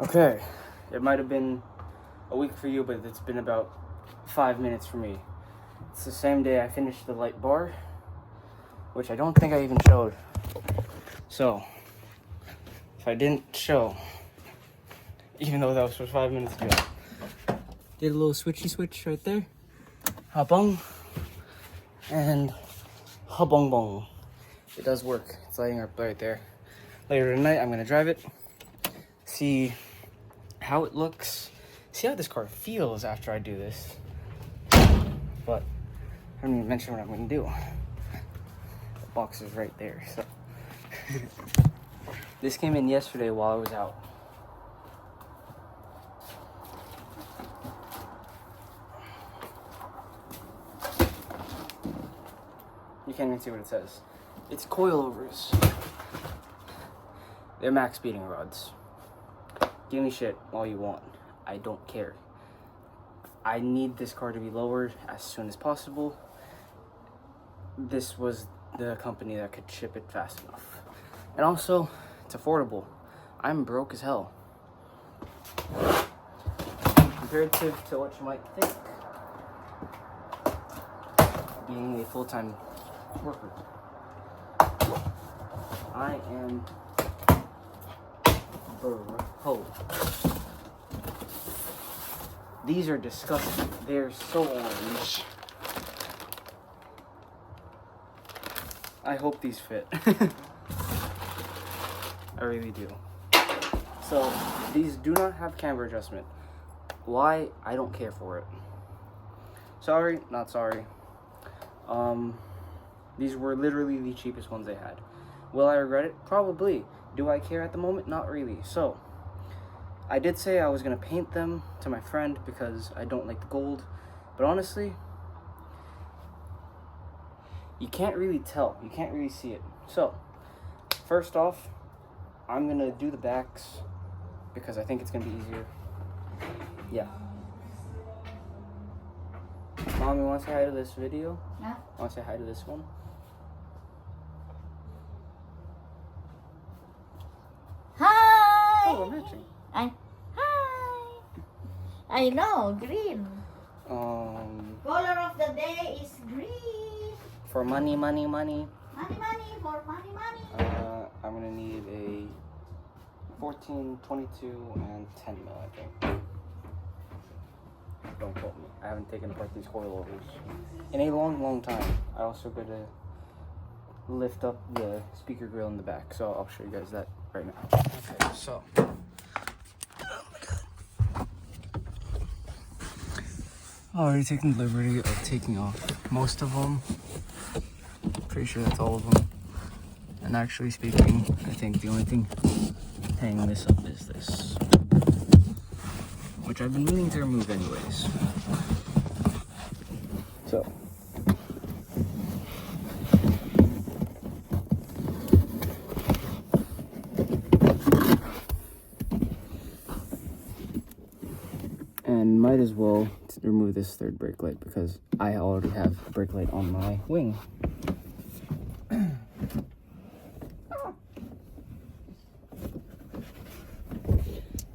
Okay, it might have been a week for you, but it's been about 5 minutes for me. It's the same day I finished the light bar, which I don't think I even showed. So, if I didn't show, even though that was for 5 minutes ago, did a little switchy switch right there. Ha-bong. And ha-bong bong. It does work. It's lighting up right there. Later tonight, I'm gonna drive it, see how it looks, see how this car feels after I do this. But I haven't even mentioned what I'm gonna do. The box is right there, so. This came in yesterday while I was out. You can't even see what it says. It's coilovers. They're MaXpeedingRODS. Give me shit all you want. I don't care. I need this car to be lowered as soon as possible. This was the company that could ship it fast enough. And also, it's affordable. I'm broke as hell. Comparative to what you might think, being a full-time worker. I am broke. These are disgusting. They're so orange. I hope these fit. I really do. So, these do not have camber adjustment. Why? I don't care for it. Sorry, not sorry. These were literally the cheapest ones they had. Will I regret it? Probably. Do I care at the moment? Not really. So, I did say I was going to paint them to my friend because I don't like the gold. But honestly, you can't really tell. You can't really see it. So, first off, I'm going to do the backs because I think it's going to be easier. Yeah. Mom, you want to say hi to this video? Yeah. Want to say hi to this one? Hi! Oh, we're matching. Hi! I know, green. Color of the day is green. For money. Money, money, for money, money. I'm gonna need a 14, 22, and 10 mil, I think. Don't quote me. I haven't taken apart these coilovers in a long time. I also gotta lift up the speaker grill in the back, so I'll show you guys that right now. Okay, so. Oh my god. Already taken the liberty of taking off most of them. Pretty sure that's all of them. And actually speaking, I think the only thing hanging this up is this, which I've been meaning to remove anyways. So. And might as well remove this third brake light because I already have a brake light on my wing.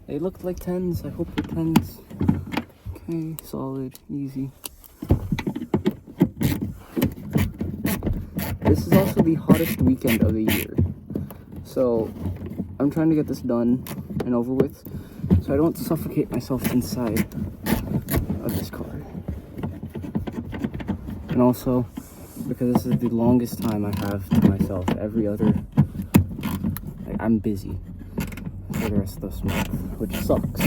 They looked like 10s. I hope they're 10s. Okay, solid, easy. This is also the hottest weekend of the year. So, I'm trying to get this done and over with so I don't suffocate myself inside of this car. And also, because this is the longest time I have to myself, every other, like, I'm busy for the rest of this month, which sucks.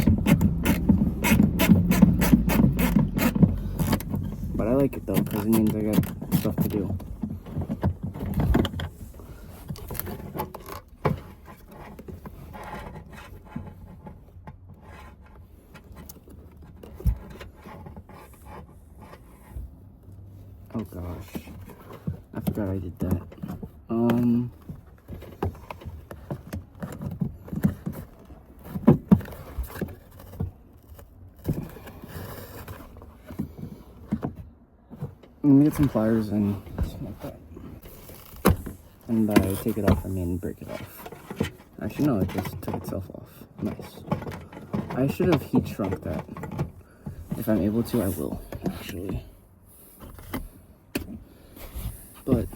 But I like it though, because it means I got stuff to do. Oh gosh, I forgot I did that. Let me get some pliers and something like that. And by take it off, I mean break it off. Actually, no, it just took itself off. Nice. I should have heat shrunk that. If I'm able to, I will, actually. But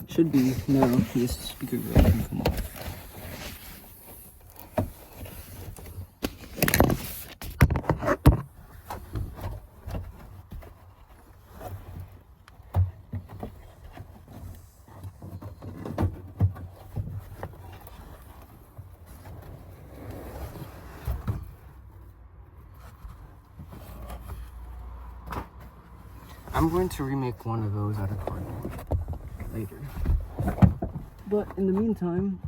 should be now. This speaker grill can come off. I'm going to remake one of those out of cardboard later. But in the meantime,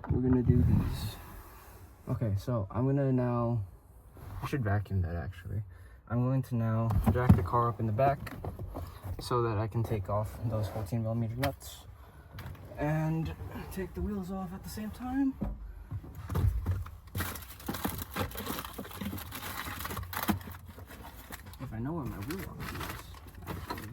we're gonna do these. Okay, so I'm gonna now, I should vacuum that actually. I'm going to now jack the car up in the back so that I can take off those 14mm nuts and take the wheels off at the same time. If I know where my wheel lock is, actually.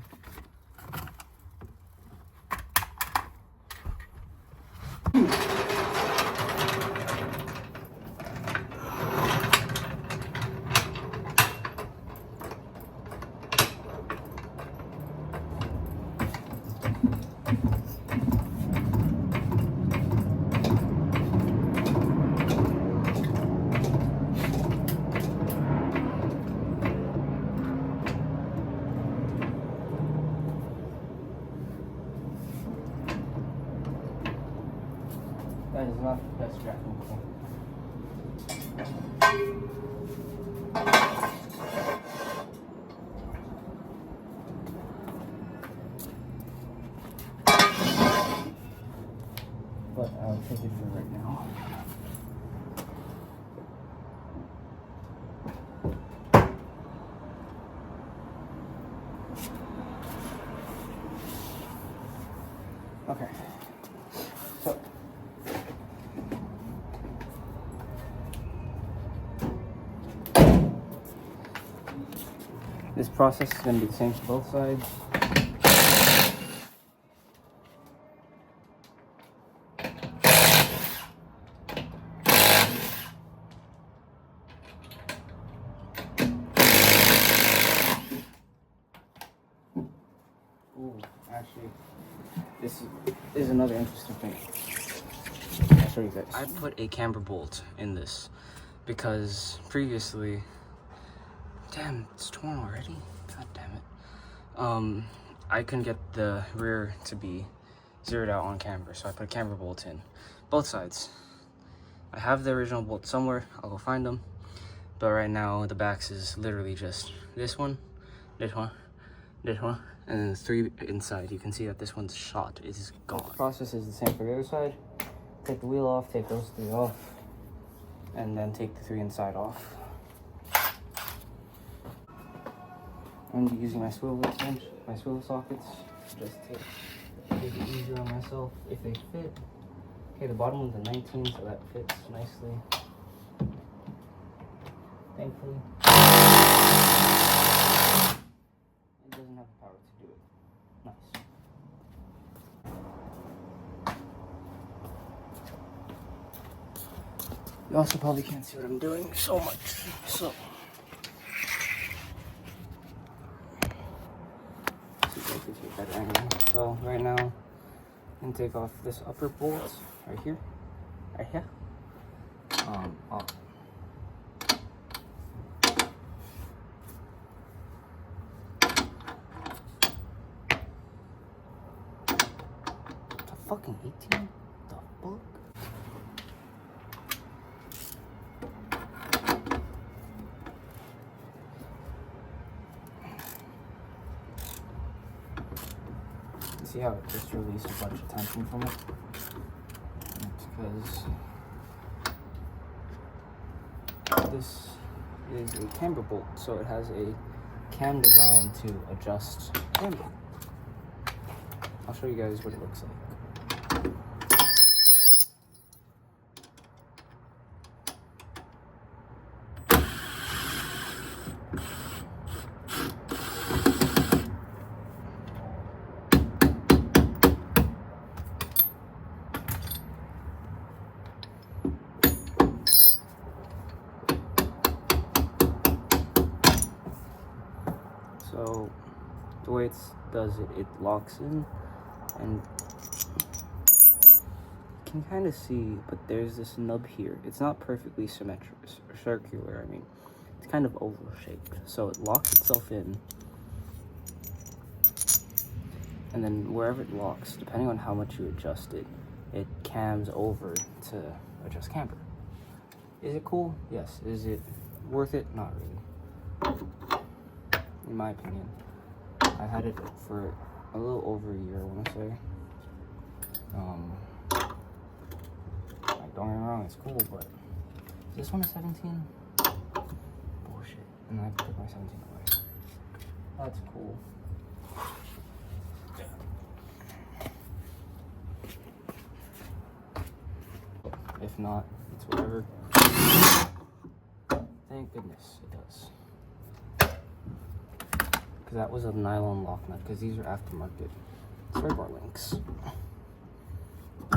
That is not the best jacking tool. But I'll take it for right now. Okay. So this process is going to be the same for both sides. Ooh, actually, this is another interesting thing. I'll show you guys. I put a camber bolt in this because previously, damn, it's torn already. God damn it. I couldn't get the rear to be zeroed out on camber, so I put a camber bolt in both sides. I have the original bolt somewhere. I'll go find them. But right now, the backs is literally just this one, this one, this one, and then the 3 inside. You can see that this one's shot. It is gone. The process is the same for the other side. Take the wheel off, take those 3 off, and then take the 3 inside off. I'm going to be using my swivel extension, my swivel sockets, just to make it easier on myself if they fit. Okay, the bottom one's a 19, so that fits nicely. Thankfully. It doesn't have the power to do it. Nice. You also probably can't see what I'm doing so much, so. So right now, I'm gonna take off this upper bolt right here, off. The fucking 18? The fuck? See how it just released a bunch of tension from it? It's because this is a camber bolt, so it has a cam design to adjust camber. I'll show you guys what it looks like. So the way it does it, it locks in, and you can kind of see, but there's this nub here. It's not perfectly symmetric or circular. I mean, it's kind of oval shaped. So it locks itself in, and then wherever it locks, depending on how much you adjust it, it cams over to adjust camber. Is it cool? Yes. Is it worth it? Not really, in my opinion. I had it for a little over a year, I want to say. Like, don't get me wrong, it's cool, but is this one a 17? Bullshit. And I put my 17 away. That's cool. If not, it's whatever. Thank goodness it does. Because that was a nylon lock nut, because these are aftermarket spare bar links,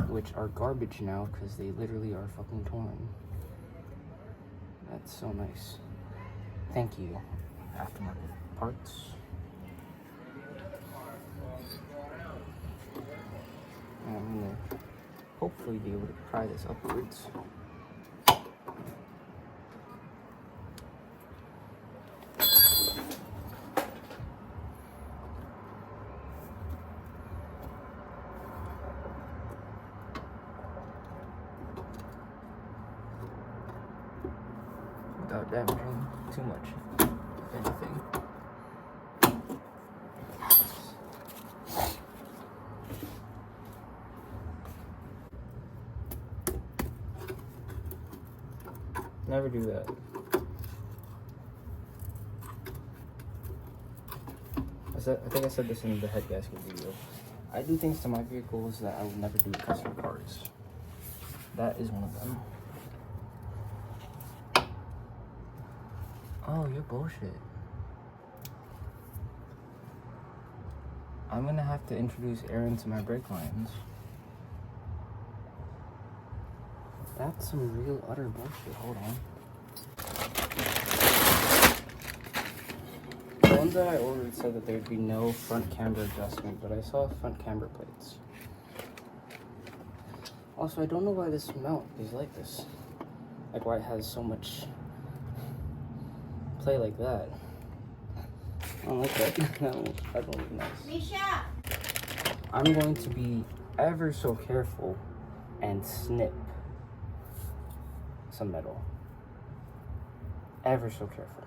which are garbage now because they literally are fucking torn. That's so nice. Thank you, aftermarket parts. And I'm gonna hopefully be able to pry this upwards. Without damaging too much, if anything. Never do that. I think I said this in the head gasket video. I do things to my vehicles that I would never do to custom cars. That is one of them. Oh, you're bullshit. I'm gonna have to introduce air into my brake lines. That's some real utter bullshit. Hold on. The ones that I ordered said that there'd be no front camber adjustment, but I saw front camber plates. Also, I don't know why this mount is like this. Like why it has so much play like that. I don't like that. I don't look nice. Misha! I'm going to be ever so careful and snip some metal. Ever so careful.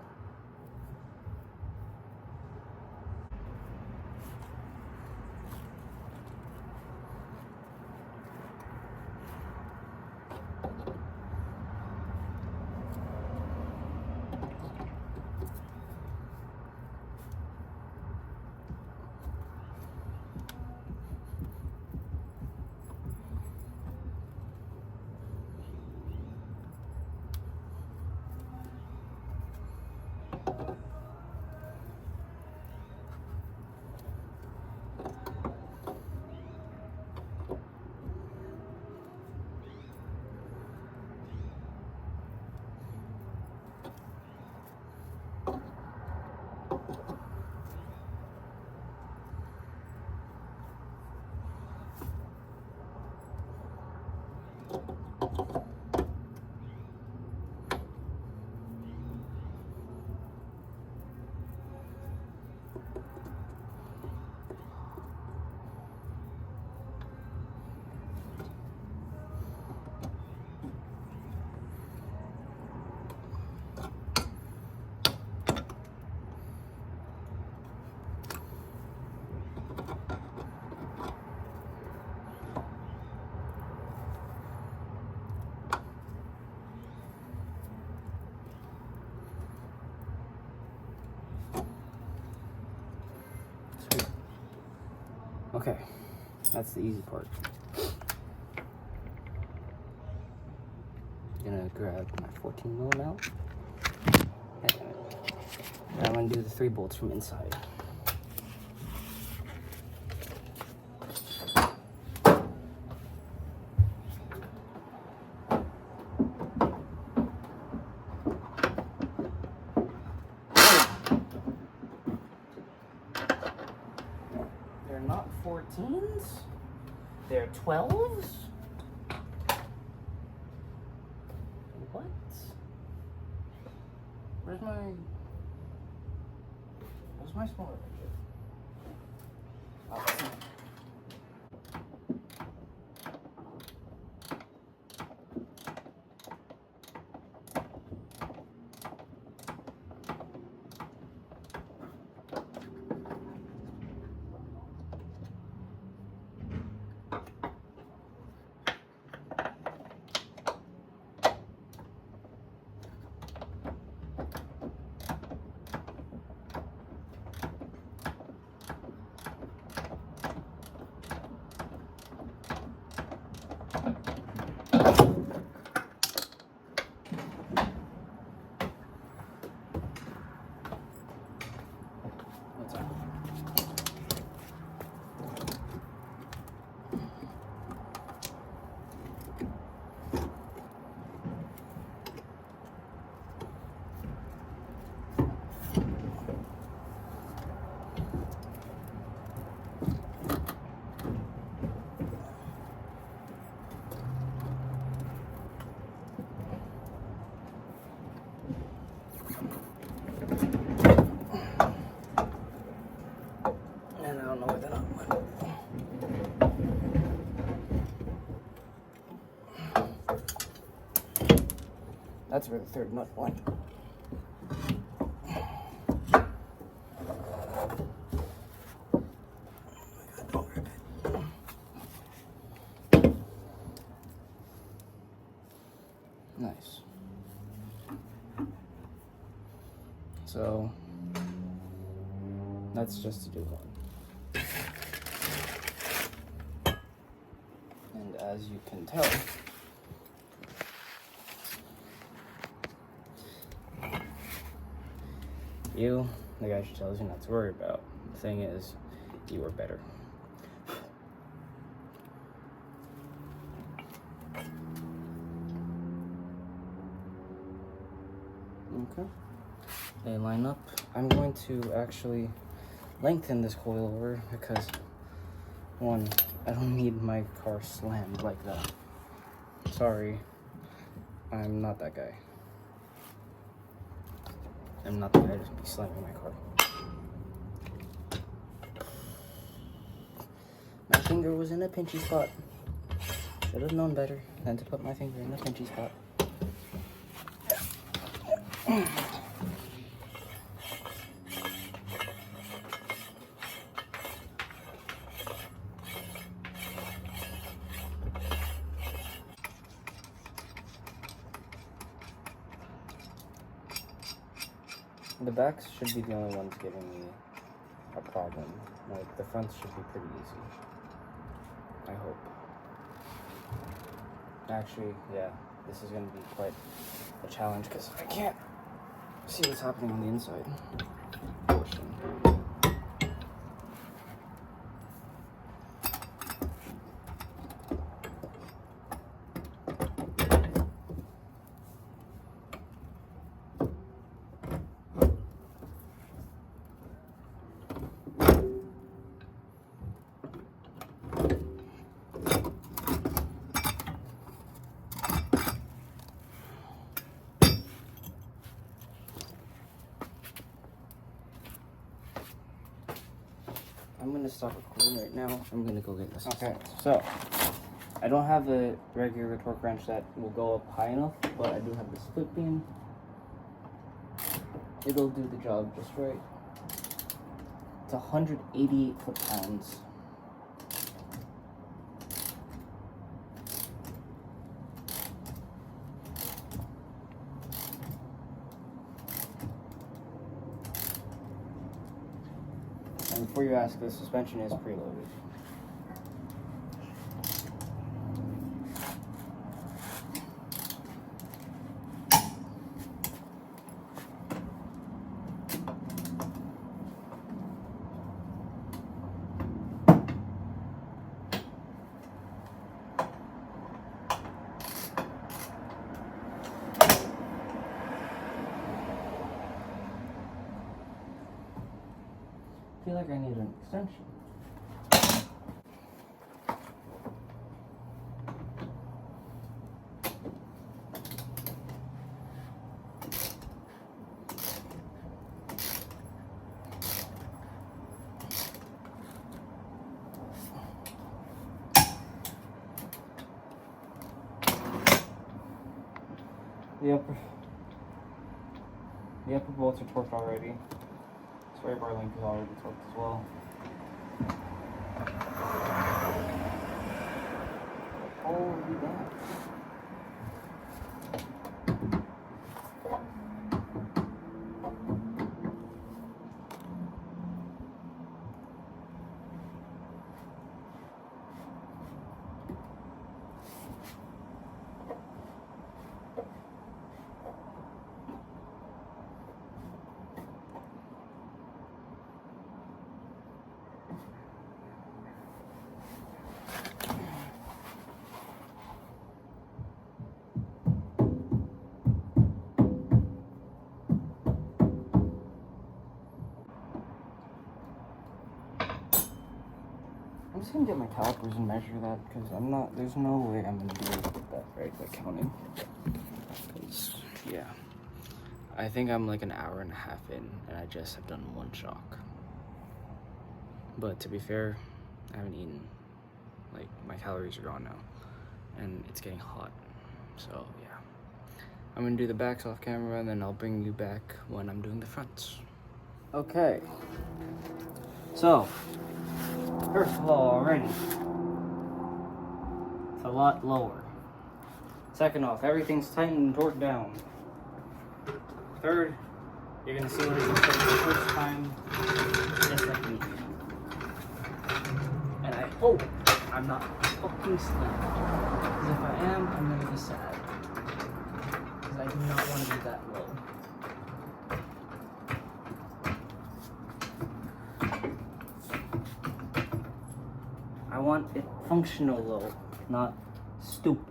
Sweet. Okay, that's the easy part. I'm gonna grab my 14mm mount. And I'm gonna do the 3 bolts from inside. not 14s. They're 12s. What? Where's my smaller picture? Oh, let's see. And I don't know where that other one went. That's where the third nut went. Nice. So that's just to do one. And as you can tell, you, the guy she tells you not to worry about. The thing is, you are better. Okay. They line up. I'm going to actually lengthen this coilover because, one, I don't need my car slammed like that. Sorry, I'm not that guy. I'm not the guy to be slamming my car. My finger was in a pinchy spot. Should have known better than to put my finger in a pinchy spot. The backs should be the only ones giving me a problem. Like, the fronts should be pretty easy. I hope. Actually, yeah, this is going to be quite a challenge because I can't see what's happening on the inside. I'm gonna stop recording right now. I'm gonna go get this. Okay, so I don't have a regular torque wrench that will go up high enough, but I do have the split beam. It'll do the job just right. It's 188 foot-pounds. And before you ask, the suspension is preloaded. I feel like I need an extension. The upper bolts are torqued already. Sway bar link is already torqued as well. Holy damn. I'm just gonna get my calipers and measure that because there's no way I'm gonna be able to get that right, like counting. Because, yeah. I think I'm like an hour and a half in and I just have done one shock. But to be fair, I haven't eaten. Like, my calories are gone now. And it's getting hot. So, yeah. I'm gonna do the backs off camera and then I'll bring you back when I'm doing the fronts. Okay. So, first of all, already, it's a lot lower. Second off, everything's tightened and torqued down. Third, you're gonna see what it looks like the first time, just like me. And I hope I'm not fucking sleeping. Because if I am, I'm gonna be sad. Because I do not want to be that low. I want it functional low, not stupid.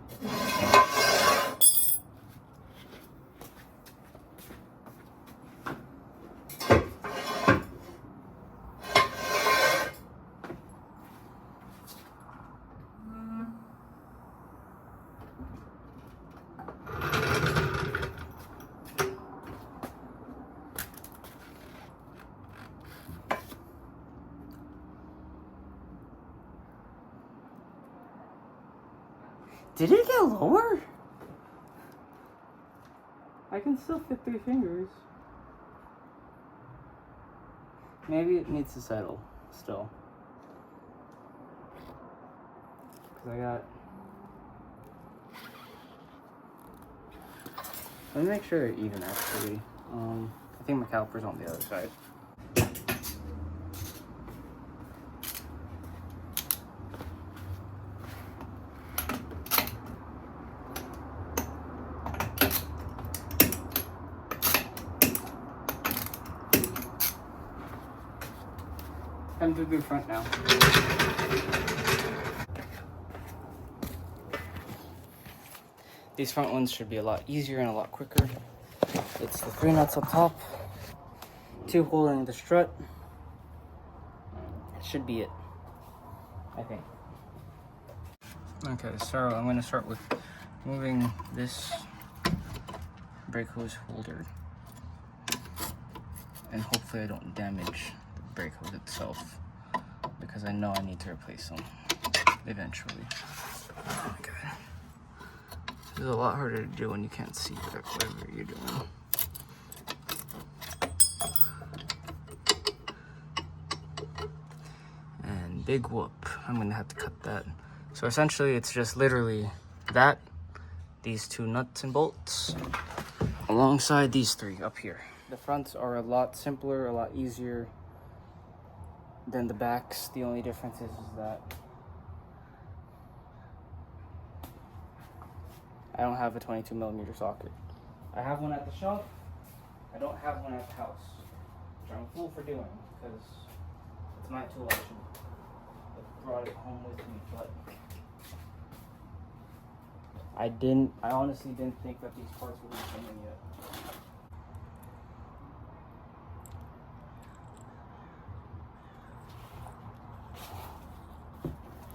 Did it get lower? I can still fit 3 fingers. Maybe it needs to settle still. Because I got... Let me make sure they're even actually. I think my caliper's on the other side. Time to do front now. These front ones should be a lot easier and a lot quicker. It's the 3 nuts up top, 2 holding the strut. That should be it, I think. Okay, so I'm going to start with moving this brake hose holder. And hopefully I don't damage the brake hose itself, because I know I need to replace them eventually. Oh my god. This is a lot harder to do when you can't see whatever you're doing. And big whoop. I'm gonna have to cut that. So essentially it's just literally that, these 2 nuts and bolts, alongside these 3 up here. The fronts are a lot simpler, a lot easier than the backs. The only difference is that I don't have a 22mm socket. I have one at the shop. I don't have one at the house, which I'm a fool for doing because it's my tool. I should have brought it home with me, but I honestly didn't think that these parts would be coming yet.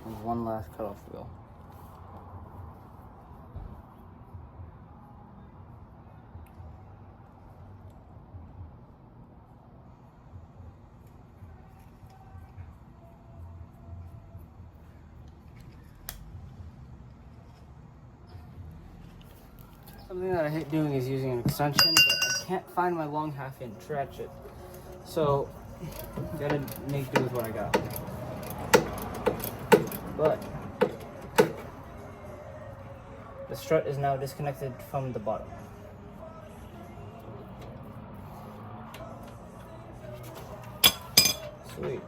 There's one last cutoff wheel. Something that I hate doing is using an extension, but I can't find my long half-inch ratchet. So, gotta make do with what I got. But the strut is now disconnected from the bottom. Sweet.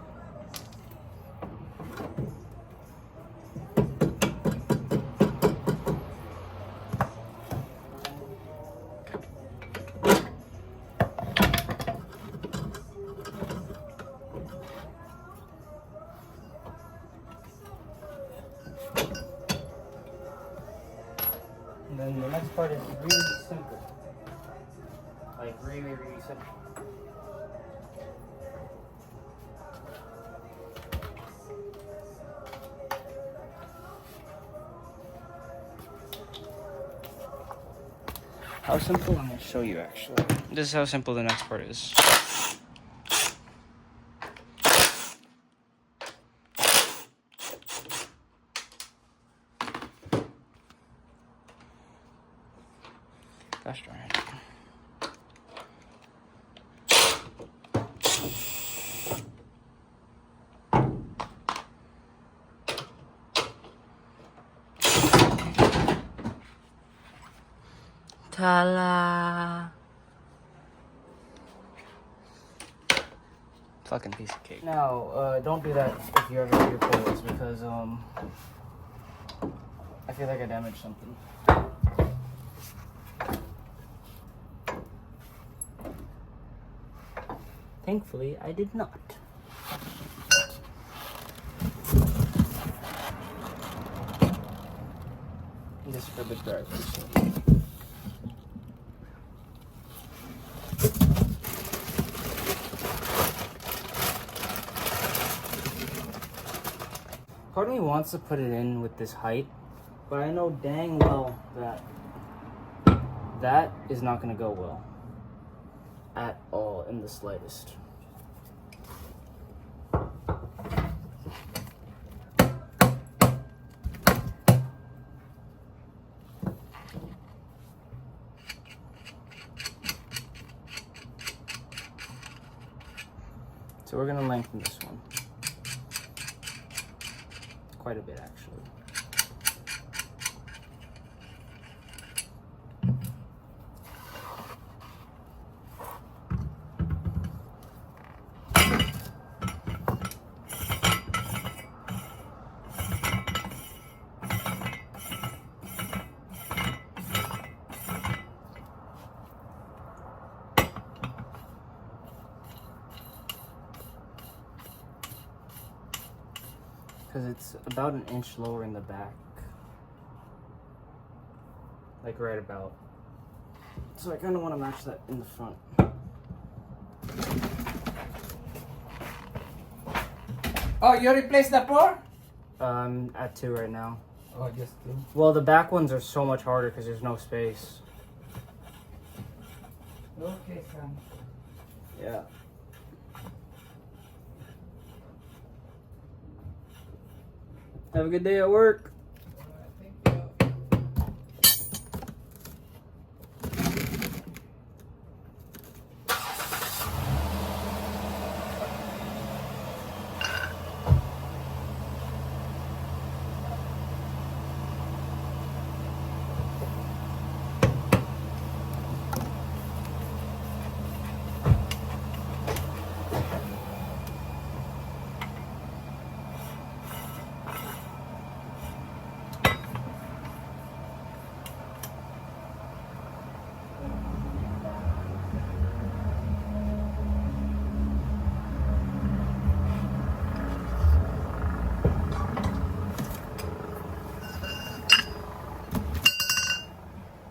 And then the next part is really simple. Like really, really simple. How simple? I'm going to show you actually. This is how simple the next part is. Gosh darn it. Ta-la! Fucking piece of cake. Now, don't do that if you ever do your coils because, I feel like I damaged something. Thankfully, I did not. This is for the drivers. Part of me wants to put it in with this height, but I know dang well that that is not going to go well at all in the slightest. So we're going to lengthen this one. Quite a bit, actually. Because it's about an inch lower in the back. Like right about. So I kind of want to match that in the front. Oh, you replaced the floor? I'm at 2 right now. Oh, just 2. Well, the back ones are so much harder because there's no space. Okay, son. Yeah. Have a good day at work. Thank you.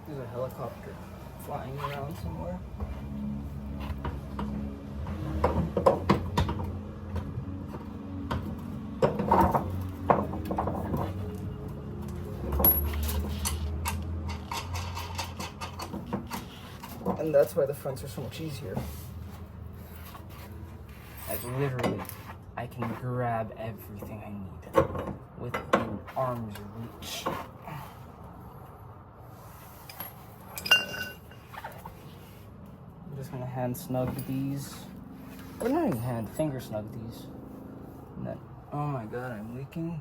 There's a helicopter flying around somewhere. And that's why the fronts are so much easier. Like literally, I can grab everything I need within arm's reach. hand snug these. Or not even hand, finger snug these. And then, oh my god, I'm leaking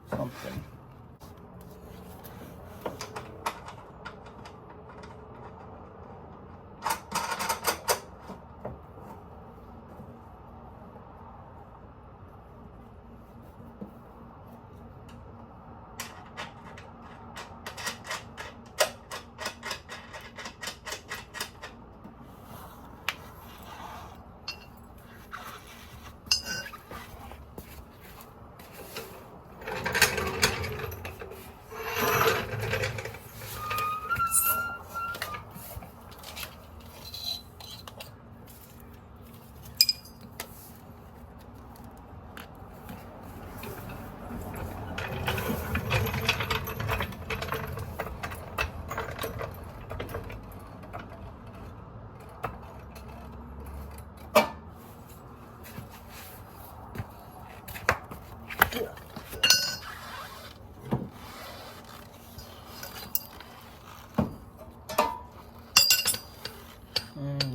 something.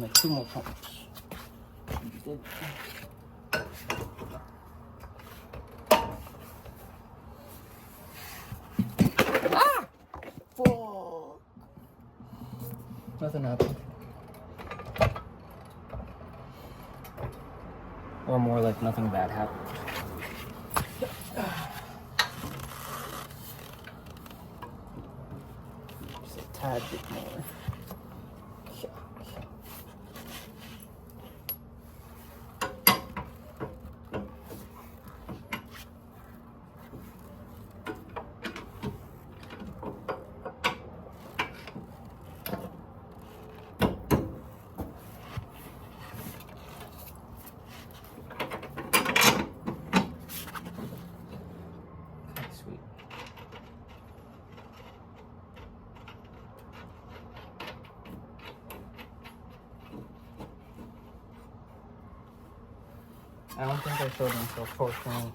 Like 2 more pumps. Ah! Fuck! Nothing happened. Or more like nothing bad happened. Just a tad bit more. Sweet. I don't think I showed myself torquing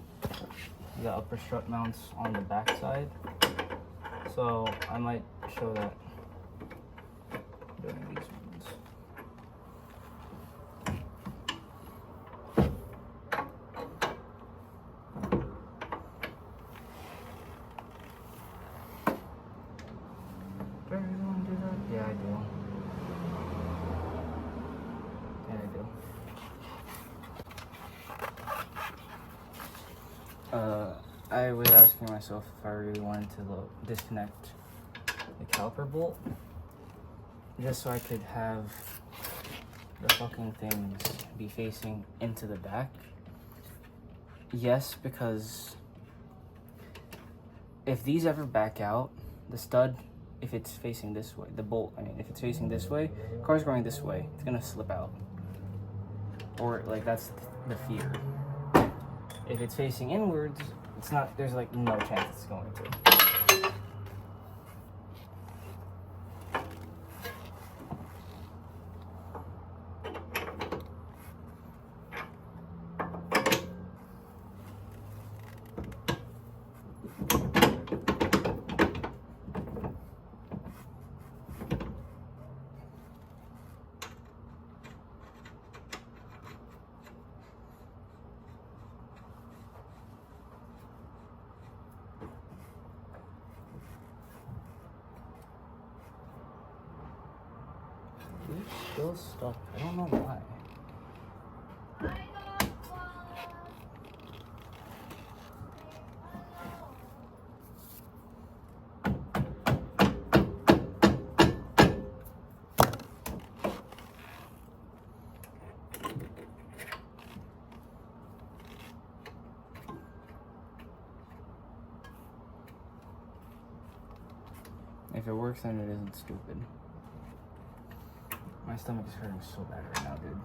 the upper strut mounts on the back side, so I might show that doing these ones. Do I really want to do that? Yeah, I do. Yeah, I do. I was asking myself if I really wanted to disconnect the caliper bolt, just so I could have the fucking things be facing into the back. Yes, because if these ever back out, the stud, if it's facing this way, the bolt, I mean, if it's facing this way, car's going this way, it's gonna slip out. Or, like, that's the fear. If it's facing inwards, it's not, there's like no chance it's going to. It's still stuck. I don't know why. If it works, then it isn't stupid. My stomach is hurting so bad right now, dude.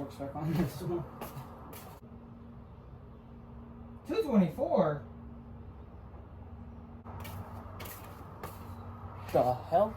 spokes back on this one. 224? The hell?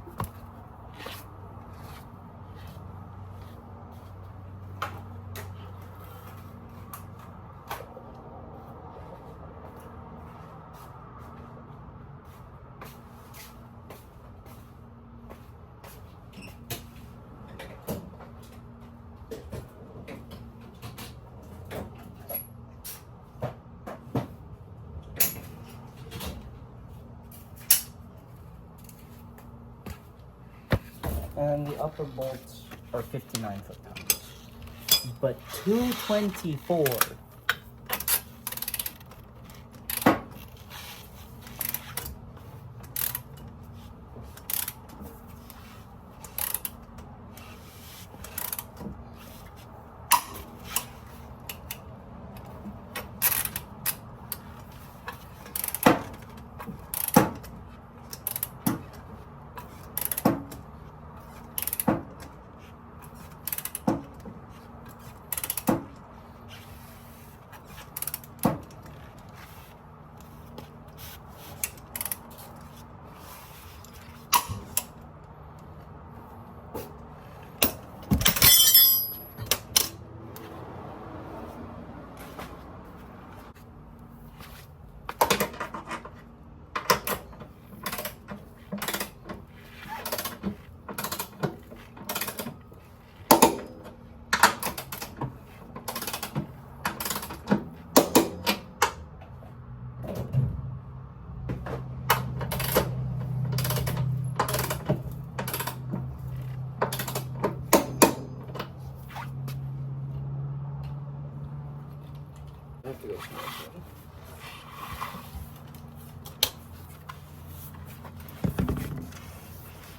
And the upper bolts are 59 foot-pounds. But 224.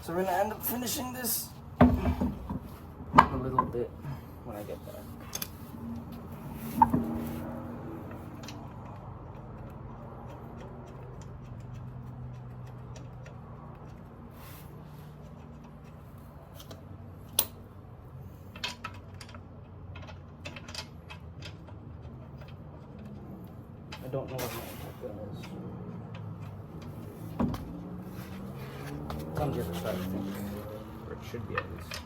So we're gonna end up finishing this a little bit when I get back. I don't know what my gun is. It's on the other side, I think. Or it should be at least.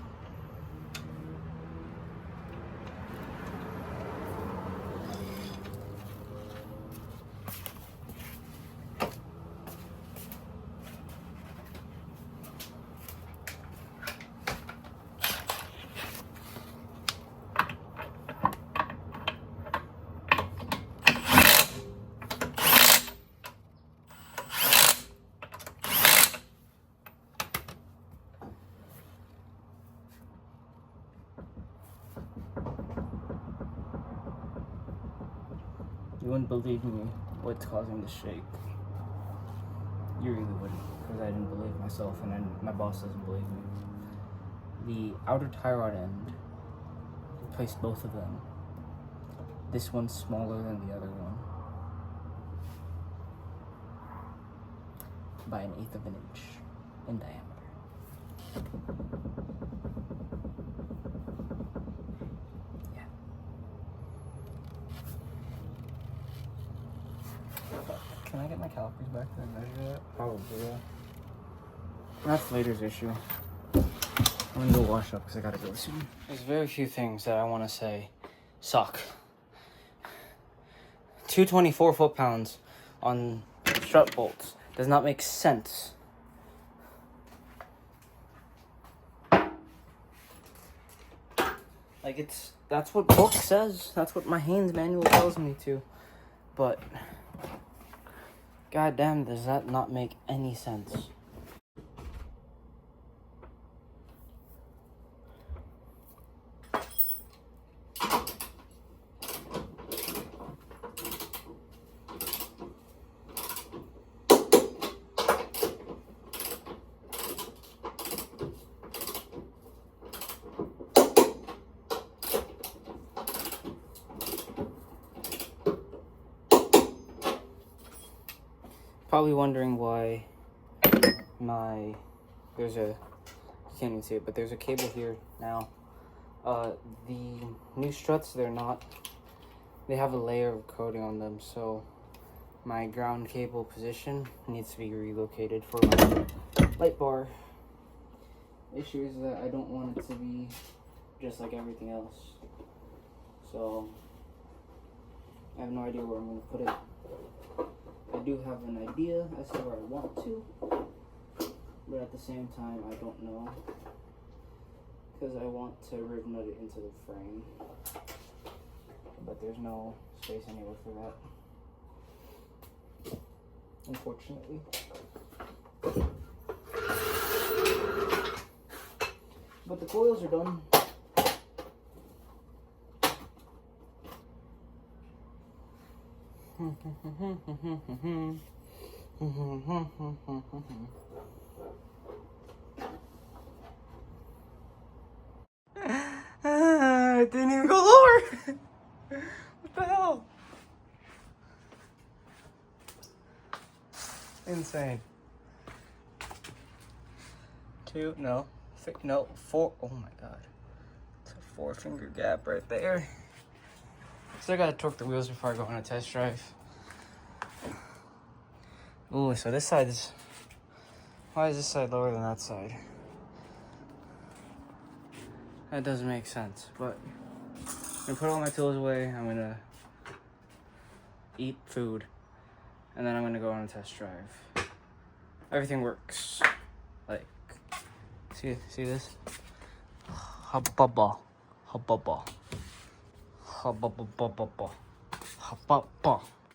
You wouldn't believe me what's causing the shake. You really wouldn't, because I didn't believe myself, and my boss doesn't believe me. The outer tie rod end, replaced both of them. This one's smaller than the other one by 1/8 of an inch in diameter. Can I get my calipers back and measure that? Probably, yeah. That's later's issue. I'm gonna go wash up because I gotta go soon. There's very few things that I want to say suck. 224 foot-pounds on strut bolts does not make sense. Like, that's what book says. That's what my Haynes manual tells me to. But God damn, does that not make any sense? Probably wondering why you can't even see it, but there's a cable here now The new struts, they have a layer of coating on them, so my ground cable position needs to be relocated for my light bar. Issue is that I don't want it to be just like everything else. So I have no idea where I'm going to put it. I do have an idea as to where I want to, but at the same time I don't know, because I want to rib nut it into the frame, but there's no space anywhere for that, unfortunately. But the coils are done. It didn't even go lower. What the hell? Insane. 2, no, no, 4. Oh my god, it's a 4-finger gap right there. Still gotta torque the wheels before I go on a test drive. Ooh, so this side is... Why is this side lower than that side? That doesn't make sense, but I'm gonna put all my tools away. I'm gonna eat food, and then I'm gonna go on a test drive. Everything works. Like, see this? Hababa. Hababa. Hababa. Hababa.